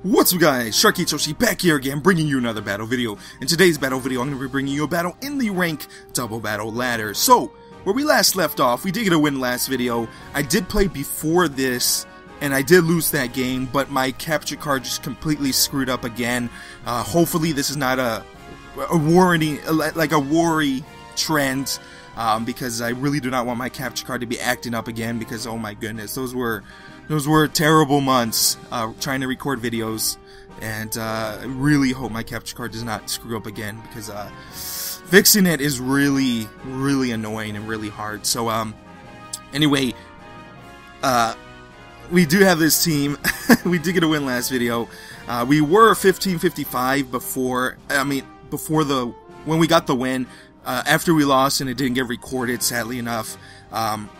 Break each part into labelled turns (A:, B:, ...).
A: What's up guys, sharkeatyoshi back here again, bringing you another battle video. In today's battle video, I'm going to be bringing you a battle in the rank double battle ladder. So, where we last left off, we did get a win last video. I did play before this, and I did lose that game, but my capture card just completely screwed up again. Hopefully this is not a worry trend, because I really do not want my capture card to be acting up again, because oh my goodness, those were terrible months trying to record videos, and I really hope my capture card does not screw up again, because fixing it is really annoying and really hard. So anyway, we do have this team. We did get a win last video. We were 15-55 when we got the win. After we lost and it didn't get recorded, sadly enough. Now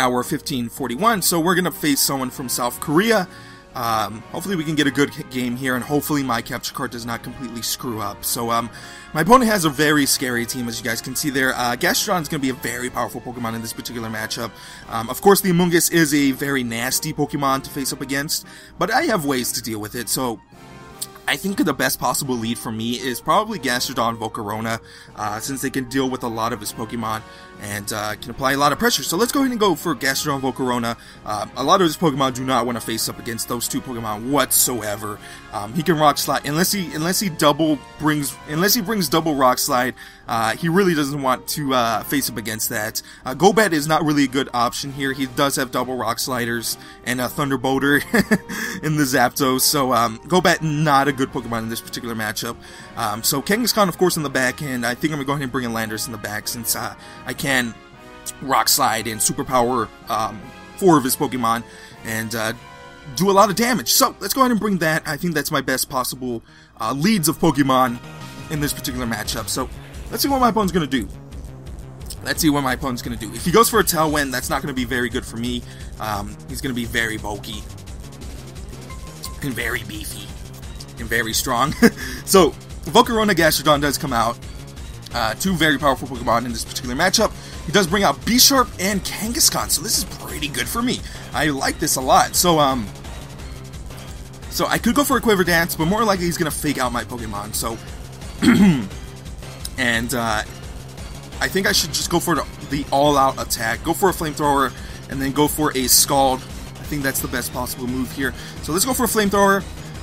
A: we're 15-41, so we're gonna face someone from South Korea. Hopefully we can get a good game here, and hopefully my capture card does not completely screw up. So my opponent has a very scary team, as you guys can see there. Gastrodon's gonna be a very powerful Pokemon in this particular matchup. Of course, the Amoonguss is a very nasty Pokemon to face up against, but I have ways to deal with it. So I think the best possible lead for me is probably Gastrodon Volcarona, since they can deal with a lot of his Pokemon and can apply a lot of pressure. So let's go ahead and go for Gastrodon Volcarona. A lot of his Pokemon do not want to face up against those two Pokemon whatsoever. He can Rock Slide unless he brings double Rock Slide. He really doesn't want to face up against that. Golbat is not really a good option here. He does have double Rock Sliders and a Thunderbolter in the Zapdos, so Golbat not a good Pokemon in this particular matchup. So Kangaskhan, of course, in the back end. I think I'm going to go ahead and bring in Landorus in the back, since I can Rock Slide and Superpower 4 of his Pokemon and do a lot of damage. So let's go ahead and bring that. I think that's my best possible leads of Pokemon in this particular matchup. So let's see what my opponent's going to do. If he goes for a Tailwind, that's not going to be very good for me. He's going to be very bulky and very beefy and very strong. So Volcarona Gastrodon does come out. Two very powerful Pokemon in this particular matchup. He does bring out B-Sharp and Kangaskhan, so this is pretty good for me. I like this a lot. So I could go for a Quiver Dance, but more likely he's going to fake out my Pokemon. So, and I think I should just go for the all-out attack. Go for a Flamethrower, and then go for a Scald. I think that's the best possible move here. So let's go for a Flamethrower,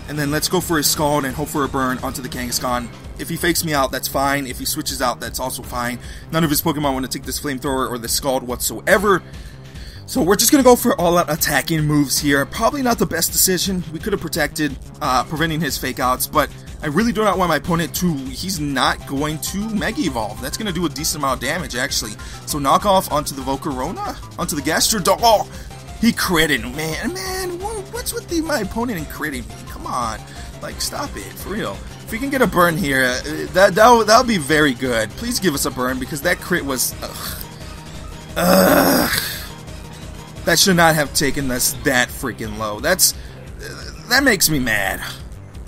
A: and then let's go for a Scald and hope for a burn onto the Kangaskhan. If he fakes me out, that's fine. If he switches out, that's also fine. None of his Pokemon want to take this Flamethrower or the Scald whatsoever. So we're just going to go for all-out attacking moves here. Probably not the best decision. We could have protected, preventing his fake outs, but I really do not want my opponent to... He's not going to Mega Evolve. That's going to do a decent amount of damage, actually. So knock off onto the Volcarona, onto the Gastrodon. Oh, he critted, man, what's with my opponent and critting me? Come on, like, stop it, for real. If we can get a burn here, that'll be very good. Please give us a burn, because that crit was... that should not have taken us that freaking low. That makes me mad.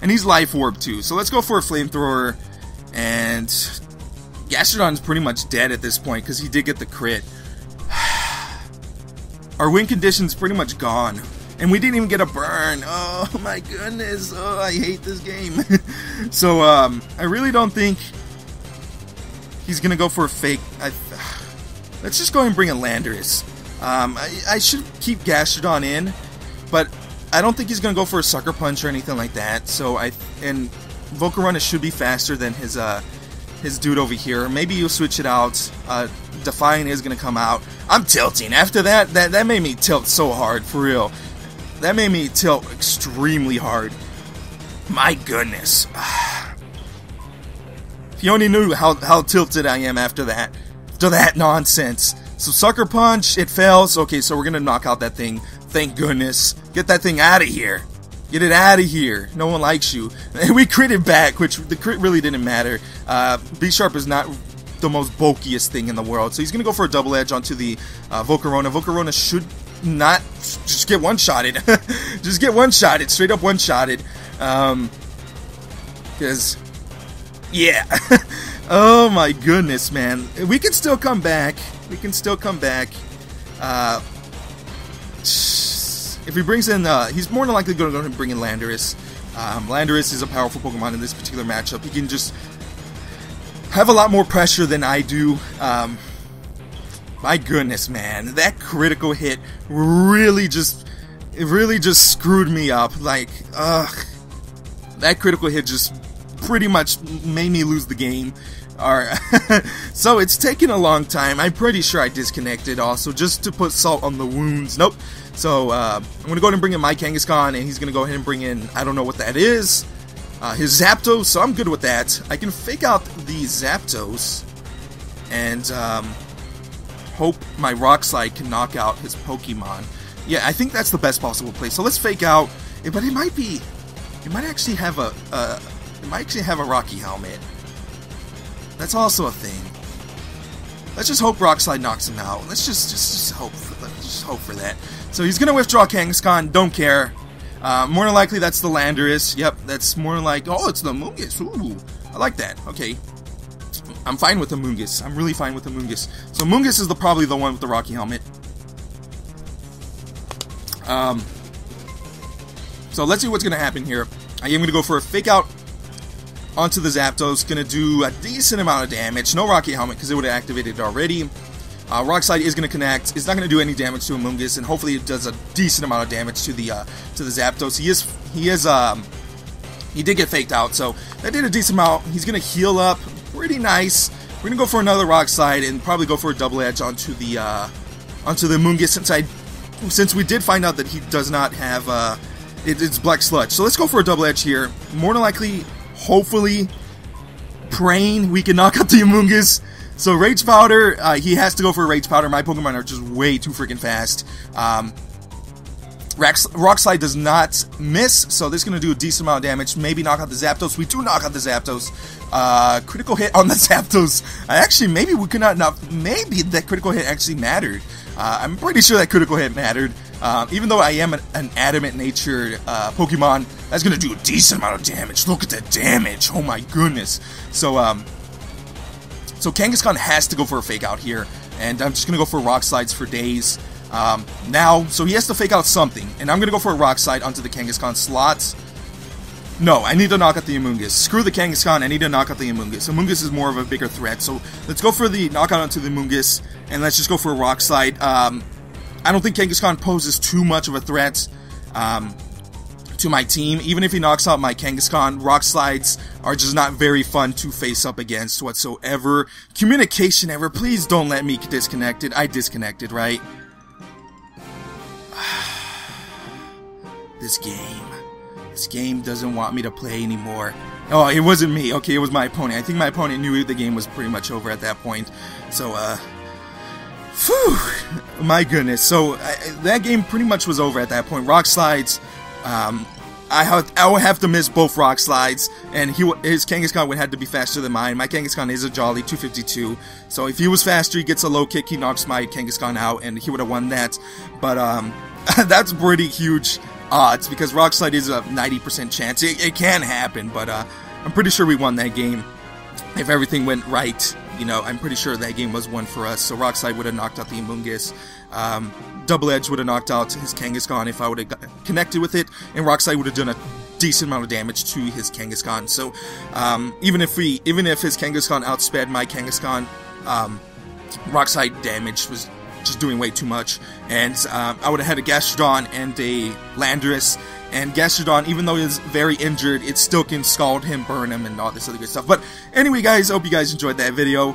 A: And he's Life Orb too, so let's go for a Flamethrower. And Gastrodon's pretty much dead at this point, because he did get the crit. Our win condition's pretty much gone. And we didn't even get a burn. Oh my goodness. Oh, I hate this game. So, I really don't think he's gonna go for a fake. Let's just go ahead and bring in Landorus. I should keep Gastrodon in, but I don't think he's gonna go for a Sucker Punch or anything like that. So and Volcarona should be faster than his dude over here. Maybe you'll switch it out. Defiant is gonna come out. I'm tilting. After that made me tilt so hard, for real. That made me tilt extremely hard. My goodness. If you only knew how tilted I am after that nonsense. So Sucker Punch, it fails. Okay, so we're gonna knock out that thing. Thank goodness. Get that thing out of here. Get it out of here. No one likes you. And we critted back, which the crit really didn't matter. B-Sharp is not the most bulkiest thing in the world. So he's gonna go for a Double Edge onto the Volcarona. Volcarona should not just get one-shotted. Just get one-shotted. Straight up one-shotted. Because, yeah. Oh my goodness, man. We can still come back. if he brings in, he's more than likely going to bring in Landorus. Landorus is a powerful Pokemon in this particular matchup. He can just have a lot more pressure than I do. My goodness, man, that critical hit really just screwed me up. Like, that critical hit just pretty much made me lose the game. Alright, so it's taken a long time. I'm pretty sure I disconnected also, just to put salt on the wounds. Nope. So, I'm going to go ahead and bring in my Kangaskhan, and he's going to go ahead and bring in, I don't know what that is, his Zapdos, so I'm good with that. I can fake out the Zapdos, and, hope my Rock Slide can knock out his Pokemon. Yeah, I think that's the best possible play. So let's fake out, but it might actually have a Rocky Helmet. That's also a thing. Let's just hope Rock Slide knocks him out. Let's just hope for that. So he's gonna withdraw Kangaskhan. Don't care. More than likely that's the Landorus. Yep, that's more like. Oh, it's the Mungus. Ooh, I like that. Okay, I'm fine with the Mungus. I'm really fine with the Mungus. So Mungus is probably the one with the Rocky Helmet. So let's see what's gonna happen here. I am gonna go for a fake out onto the Zapdos, gonna do a decent amount of damage. No Rocky Helmet because it would have activated already. Rock Slide is gonna connect. It's not gonna do any damage to Amoonguss, and hopefully it does a decent amount of damage to the Zapdos. He did get faked out, so that did a decent amount. He's gonna heal up, pretty nice. We're gonna go for another Rock Slide and probably go for a double edge onto the Amoonguss, since we did find out that he does not have it's Black Sludge. So let's go for a double edge here. More than likely, hopefully, praying we can knock out the Amoonguss. So Rage Powder, he has to go for a Rage Powder. My Pokemon are just way too freaking fast. Rock Slide does not miss, so this is going to do a decent amount of damage. Maybe knock out the Zapdos. We do knock out the Zapdos. Critical hit on the Zapdos. Maybe we could not. Maybe that critical hit actually mattered. I'm pretty sure that critical hit mattered. Even though I am an adamant-natured Pokemon, that's going to do a decent amount of damage. Look at that damage. Oh my goodness. So Kangaskhan has to go for a fake out here, and I'm just going to go for Rock Slides for days. So he has to fake out something, and I'm going to go for a Rock Slide onto the Kangaskhan slots. No, I need to knock out the Amoonguss. Screw the Kangaskhan, I need to knock out the Amoonguss. Amoonguss is more of a bigger threat, so let's go for the knockout onto the Amoonguss, and let's just go for a Rock Slide. I don't think Kangaskhan poses too much of a threat to my team. Even if he knocks out my Kangaskhan, Rock Slides are just not very fun to face up against whatsoever. Communication error, please don't let me disconnect it. I disconnected, right? This game doesn't want me to play anymore. Oh, it wasn't me. Okay, it was my opponent. I think my opponent knew the game was pretty much over at that point. So, phew, my goodness. So, that game pretty much was over at that point. Rock Slides, I would have to miss both Rock Slides, and his Kangaskhan would have to be faster than mine. My Kangaskhan is a Jolly 252, so if he was faster, he gets a low kick, he knocks my Kangaskhan out, and he would have won that. But, that's pretty huge odds, because Rock Slide is a 90% chance. It can happen, but I'm pretty sure we won that game. If everything went right, you know, I'm pretty sure that game was won for us. So Rock Slide would have knocked out the Amoonguss. Double Edge would have knocked out his Kangaskhan if I would have connected with it, and Rock Slide would have done a decent amount of damage to his Kangaskhan. So even if his Kangaskhan outsped my Kangaskhan, Rock Slide damage was just doing way too much, and I would have had a Gastrodon and a Landorus, and Gastrodon, even though it's very injured, it still can scald him, burn him, and all this other good stuff. But anyway, guys, I hope you guys enjoyed that video.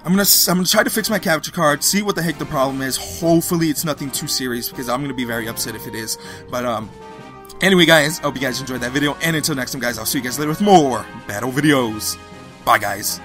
A: I'm gonna try to fix my capture card, see what the heck the problem is. Hopefully it's nothing too serious, because I'm gonna be very upset if it is. But anyway, guys, I hope you guys enjoyed that video, and until next time, guys, I'll see you guys later with more battle videos. Bye, guys.